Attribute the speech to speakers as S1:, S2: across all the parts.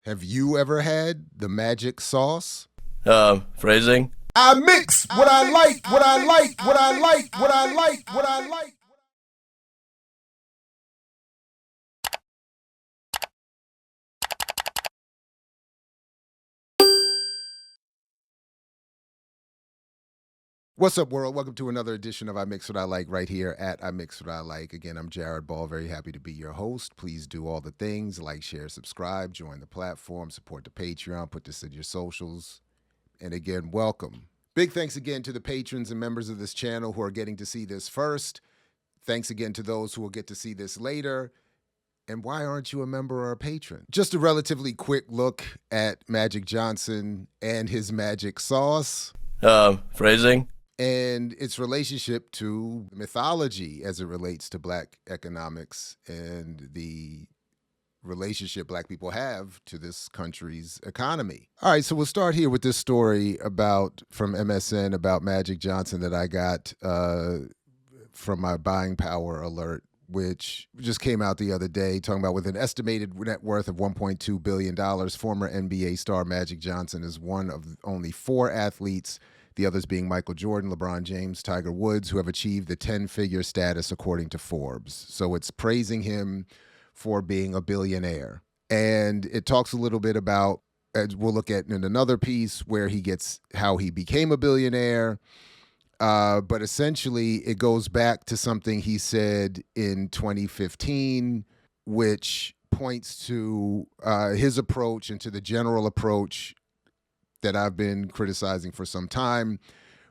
S1: Have you ever had the magic sauce?
S2: Phrasing?
S3: I mix what I like, what I like, what I like, what I like, what I like.
S1: What's up, world? Welcome to another edition of I Mix What I Like right here at I Mix What I Like. Again, I'm Jared Ball, very happy to be your host. Please do all the things, like, share, subscribe, join the platform, support the Patreon, put this in your socials. And again, welcome. Big thanks again to the patrons and members of this channel who are getting to see this first. Thanks again to those who will get to see this later. And why aren't you a member or a patron? Just a relatively quick look at Magic Johnson and his magic sauce.
S2: Phrasing?
S1: And its relationship to mythology as it relates to Black economics and the relationship Black people have to this country's economy. All right, so we'll start here with this story from MSN about Magic Johnson that I got from my buying power alert, which just came out the other day, talking about with an estimated net worth of $1.2 billion, former NBA star Magic Johnson is one of only 4 athletes, the others being Michael Jordan, LeBron James, Tiger Woods, who have achieved the 10-figure status according to Forbes. So it's praising him for being a billionaire. And it talks a little bit about, as we'll look at in another piece, where how he became a billionaire. But essentially, it goes back to something he said in 2015, which points to his approach and to the general approach that I've been criticizing for some time,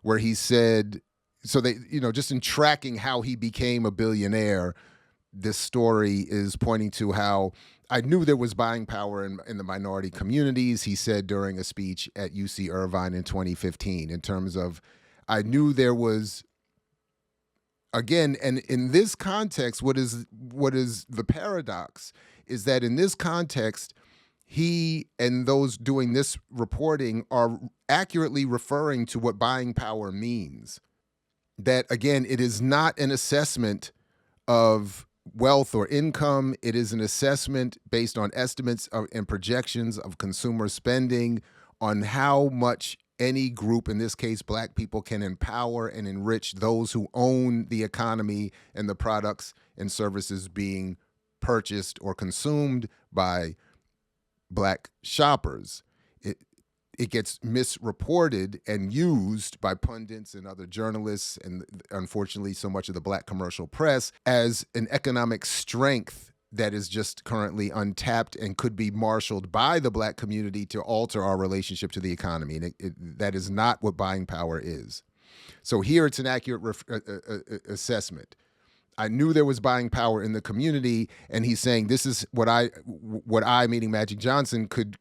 S1: where he said, so they, just in tracking how he became a billionaire, this story is pointing to how I knew there was buying power in the minority communities, he said during a speech at UC Irvine in 2015, in terms of, I knew there was, again, and in this context, what is the paradox is that in this context, he and those doing this reporting are accurately referring to what buying power means. That, again, it is not an assessment of wealth or income. It is an assessment based on estimates and projections of consumer spending on how much any group, in this case, Black people, can empower and enrich those who own the economy and the products and services being purchased or consumed by Black shoppers. It gets misreported and used by pundits and other journalists, and unfortunately so much of the Black commercial press, as an economic strength that is just currently untapped and could be marshaled by the Black community to alter our relationship to the economy. And that is not what buying power is. So here it's an accurate assessment. I knew there was buying power in the community, and he's saying this is what I, meaning Magic Johnson, could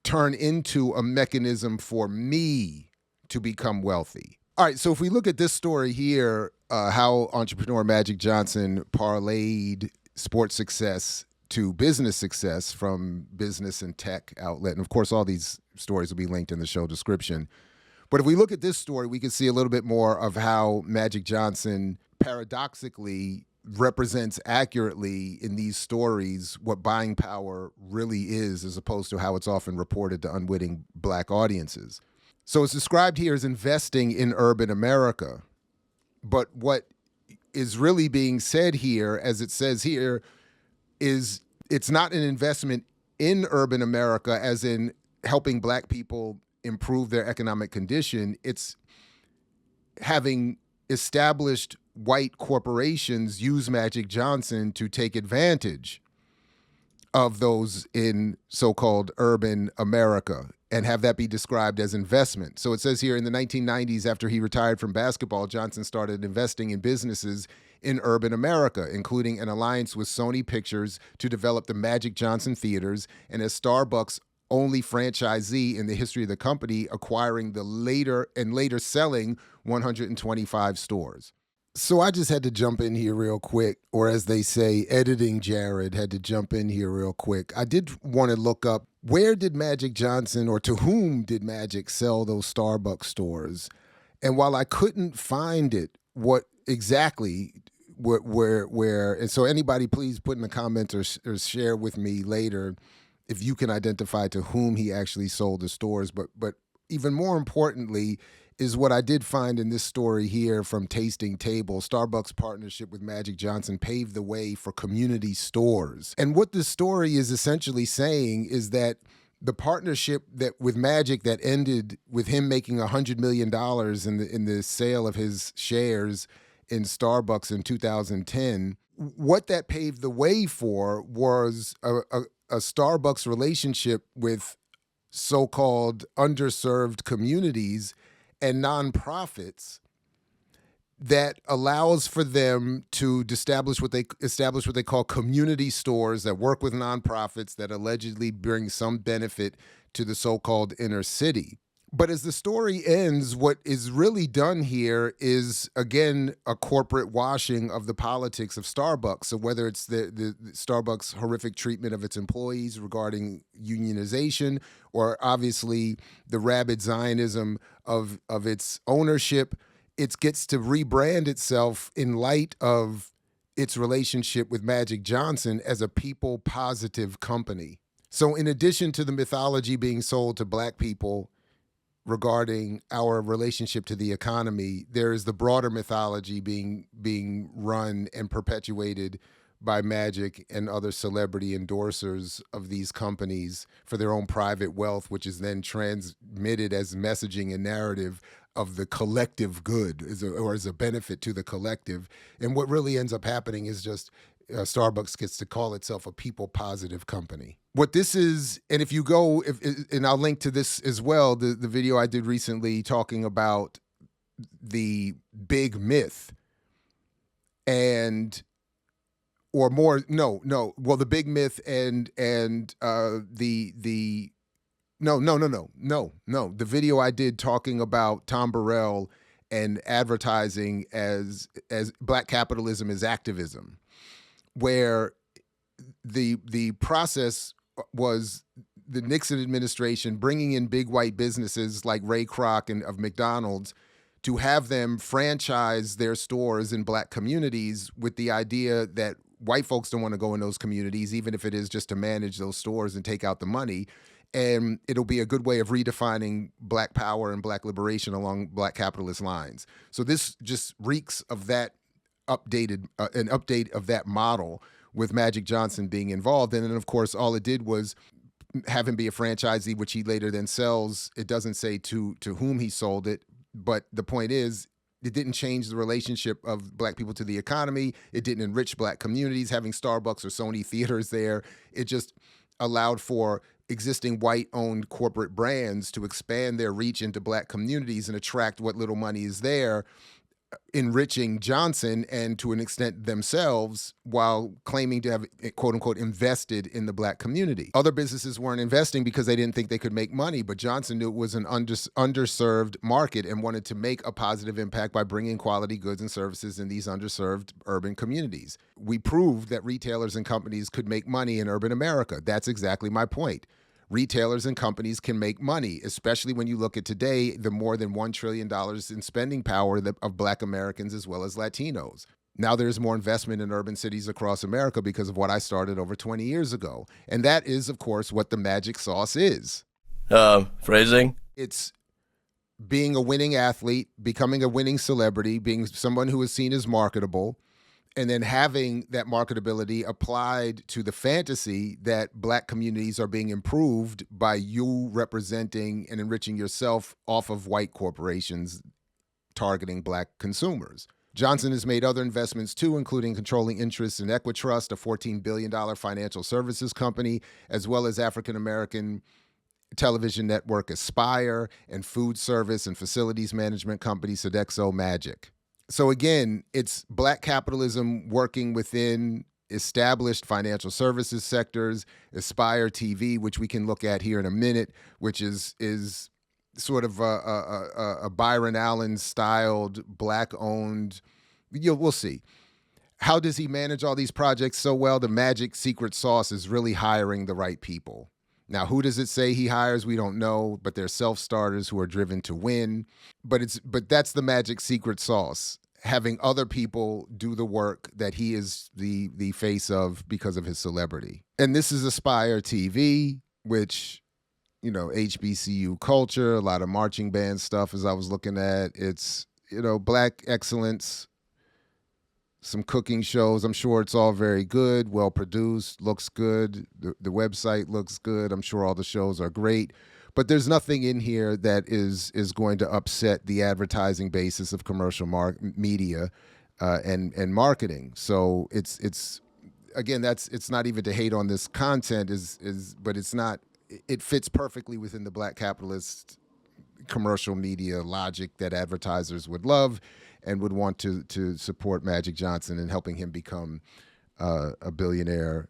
S1: turn into a mechanism for me to become wealthy. All right, so if we look at this story here, how entrepreneur Magic Johnson parlayed sports success to business success from business and tech outlet, and of course all these stories will be linked in the show description. But if we look at this story, we can see a little bit more of how Magic Johnson paradoxically represents accurately in these stories what buying power really is, as opposed to how it's often reported to unwitting Black audiences. So it's described here as investing in urban America. But what is really being said here, as it says here, is it's not an investment in urban America as in helping Black people improve their economic condition. It's having established white corporations use Magic Johnson to take advantage of those in so-called urban America and have that be described as investment. So it says here in the 1990s, after he retired from basketball, Johnson started investing in businesses in urban America, including an alliance with Sony Pictures to develop the Magic Johnson Theaters, and as Starbucks only franchisee in the history of the company, acquiring the later selling 125 stores. So I just had to jump in here real quick, or as they say, editing Jared had to jump in here real quick. I did want to look up, where did Magic Johnson, or to whom did Magic sell those Starbucks stores? And while I couldn't find it, what exactly, where, and so anybody please put in the comments or share with me later if you can identify to whom he actually sold the stores. But even more importantly is what I did find in this story here from Tasting Table. Starbucks' partnership with Magic Johnson paved the way for community stores. And what the story is essentially saying is that the partnership that with Magic that ended with him making $100 million in the sale of his shares in Starbucks in 2010, what that paved the way for was a Starbucks relationship with so-called underserved communities and nonprofits that allows for them to establish what they call community stores that work with nonprofits that allegedly bring some benefit to the so-called inner city. But as the story ends, what is really done here is, again, a corporate washing of the politics of Starbucks. So whether it's the Starbucks' horrific treatment of its employees regarding unionization, or obviously the rabid Zionism of its ownership, it gets to rebrand itself in light of its relationship with Magic Johnson as a people-positive company. So in addition to the mythology being sold to Black people regarding our relationship to the economy, there is the broader mythology being run and perpetuated by Magic and other celebrity endorsers of these companies for their own private wealth, which is then transmitted as messaging and narrative of the collective good or as a benefit to the collective. And what really ends up happening is just Starbucks gets to call itself a people-positive company. What this is, and if you go, and I'll link to this as well, the video I did recently talking about the big myth and, or more, well, the big myth and the video I did talking about Tom Burrell and advertising as Black capitalism is activism, where the process was the Nixon administration bringing in big white businesses like Ray Kroc and of McDonald's to have them franchise their stores in Black communities with the idea that white folks don't want to go in those communities, even if it is just to manage those stores and take out the money. And it'll be a good way of redefining Black power and Black liberation along Black capitalist lines. So this just reeks of that an update of that model with Magic Johnson being involved. And then, of course, all it did was have him be a franchisee, which he later then sells. It doesn't say to whom he sold it, but the point is, it didn't change the relationship of Black people to the economy. It didn't enrich Black communities, having Starbucks or Sony theaters there. It just allowed for existing white-owned corporate brands to expand their reach into Black communities and attract what little money is there, enriching Johnson and to an extent themselves while claiming to have, quote unquote, invested in the Black community. Other businesses weren't investing because they didn't think they could make money, but Johnson knew it was an underserved market and wanted to make a positive impact by bringing quality goods and services in these underserved urban communities. We proved that retailers and companies could make money in urban America. That's exactly my point. Retailers and companies can make money, especially when you look at today, the more than $1 trillion in spending power of Black Americans as well as Latinos. Now there's more investment in urban cities across America because of what I started over 20 years ago. And that is, of course, what the magic sauce is.
S2: Phrasing?
S1: It's being a winning athlete, becoming a winning celebrity, being someone who is seen as marketable, and then having that marketability applied to the fantasy that Black communities are being improved by you representing and enriching yourself off of white corporations targeting Black consumers. Johnson has made other investments too, including controlling interests in Equitrust, a $14 billion financial services company, as well as African-American television network Aspire and food service and facilities management company Sodexo Magic. So again, it's Black capitalism working within established financial services sectors, Aspire TV, which we can look at here in a minute, which is sort of a Byron Allen styled Black-owned. We'll see. How does he manage all these projects so well? The magic secret sauce is really hiring the right people. Now, who does it say he hires? We don't know, but they're self-starters who are driven to win. But that's the magic secret sauce, having other people do the work that he is the face of because of his celebrity. And this is Aspire TV, which, you know, HBCU culture, a lot of marching band stuff as I was looking at. It's, you know, Black excellence, some cooking shows. I'm sure it's all very good, well produced, looks good. The website looks good. I'm sure all the shows are great. But there's nothing in here that is going to upset the advertising basis of commercial media and marketing. So it's again, it's not even to hate on this content, but it's not. It fits perfectly within the Black capitalist commercial media logic that advertisers would love and would want to support Magic Johnson and helping him become a billionaire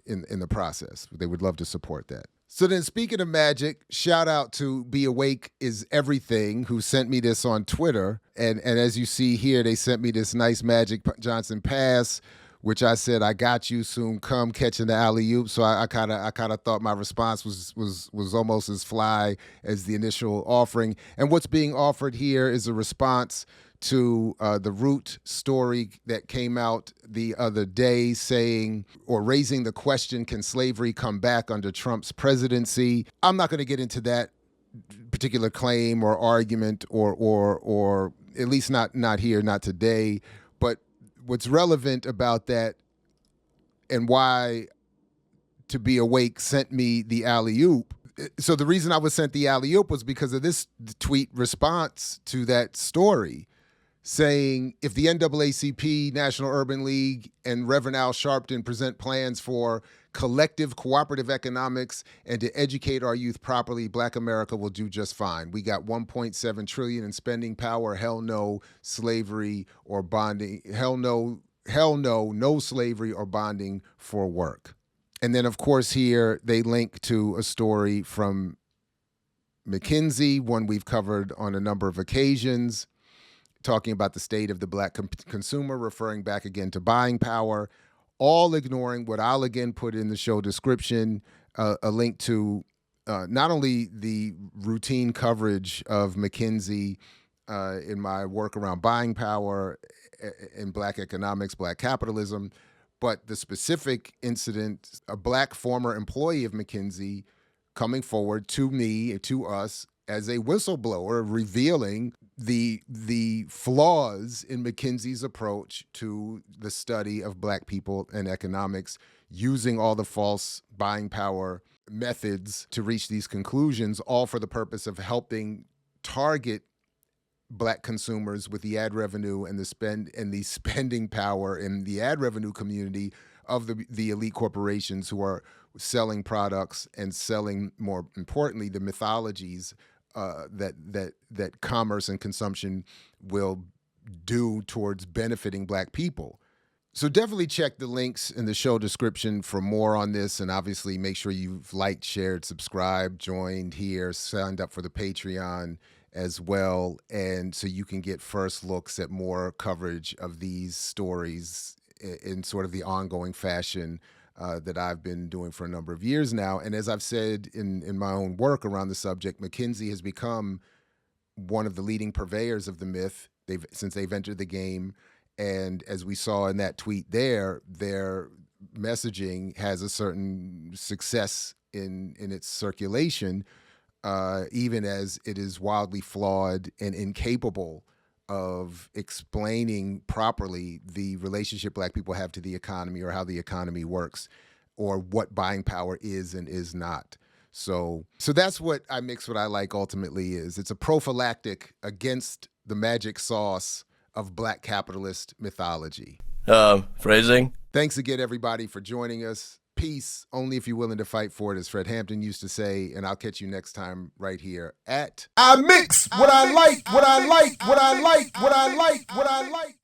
S1: in the process. They would love to support that. So then, speaking of Magic, shout out to Be Awake is Everything, who sent me this on Twitter. And as you see here, they sent me this nice Magic Johnson pass, which I said, I got you, soon come, catching the alley-oop. So I kind of thought my response was almost as fly as the initial offering. And what's being offered here is a response to the Root story that came out the other day saying, or raising the question, can slavery come back under Trump's presidency? I'm not going to get into that particular claim or argument or at least not here, not today. But what's relevant about that and why To Be Awake sent me the alley-oop. So the reason I was sent the alley-oop was because of this tweet response to that story, saying if the NAACP, National Urban League, and Reverend Al Sharpton present plans for collective cooperative economics and to educate our youth properly, Black America will do just fine. We got $1.7 trillion in spending power. Hell no, slavery or bonding. Hell no, no slavery or bonding for work. And then, of course, here they link to a story from McKinsey, one we've covered on a number of occasions, talking about the state of the Black consumer, referring back again to buying power, all ignoring what I'll again put in the show description, a link to not only the routine coverage of McKinsey in my work around buying power in Black economics, Black capitalism, but the specific incident, a Black former employee of McKinsey coming forward to me, to us, as a whistleblower, revealing the flaws in McKinsey's approach to the study of Black people and economics, using all the false buying power methods to reach these conclusions, all for the purpose of helping target Black consumers with the ad revenue and the spending power in the ad revenue community of the elite corporations who are selling products and selling, more importantly, the mythologies that commerce and consumption will do towards benefiting Black people. So definitely check the links in the show description for more on this, and obviously make sure you've liked, shared, subscribed, joined here, signed up for the Patreon as well, and so you can get first looks at more coverage of these stories in sort of the ongoing fashion that I've been doing for a number of years now. And as I've said in my own work around the subject, McKinsey has become one of the leading purveyors of the myth since they've entered the game. And as we saw in that tweet there, their messaging has a certain success in its circulation, even as it is wildly flawed and incapable of explaining properly the relationship Black people have to the economy, or how the economy works, or what buying power is and is not. So that's what I Mix What I Like ultimately is. It's a prophylactic against the magic sauce of Black capitalist mythology.
S2: Phrasing?
S1: Thanks again, everybody, for joining us. Peace, only if you're willing to fight for it, as Fred Hampton used to say, and I'll catch you next time right here at
S3: I mix what I like, what I like, what I like, what I like, what I like.